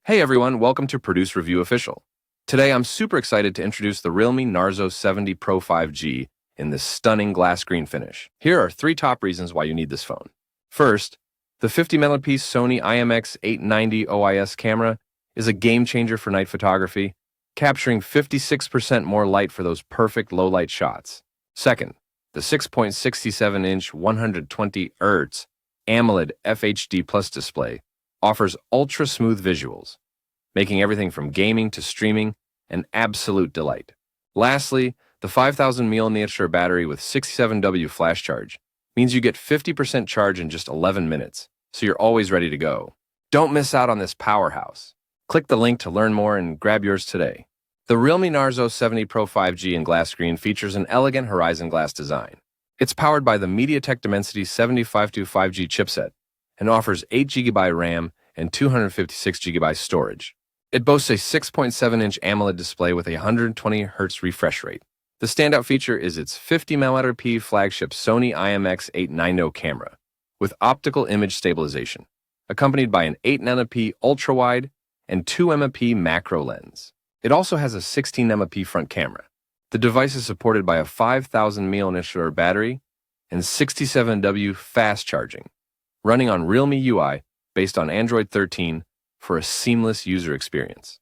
Hey everyone, welcome to Produce Review Official. Today I'm super excited to introduce the realme NARZO 70 Pro 5G in this stunning glass green finish. Here are 3 top reasons why you need this phone. First, the 50-megapixel Sony IMX890 OIS camera is a game changer for night photography, capturing 56% more light for those perfect low-light shots. Second, the 6.67-inch 120 Hz AMOLED FHD Plus display offers ultra-smooth visuals, making everything from gaming to streaming an absolute delight. Lastly, the 5000 mAh battery with 67W flash charge means you get 50% charge in just 11 minutes, so you're always ready to go. Don't miss out on this powerhouse. Click the link to learn more and grab yours today. The realme NARZO 70 Pro 5G in glass screen features an elegant horizon glass design. It's powered by the MediaTek Dimensity 7525G chipset and offers 8GB RAM and 256GB storage. It boasts a 6.7-inch AMOLED display with a 120Hz refresh rate. The standout feature is its 50-megapixel flagship Sony IMX890 camera with optical image stabilization, accompanied by an 8-megapixel ultra-wide and 2-megapixel macro lens. It also has a 16-megapixel front camera. The device is supported by a 5000 mAh battery and 67W fast charging, running on Realme UI based on Android 13 for a seamless user experience.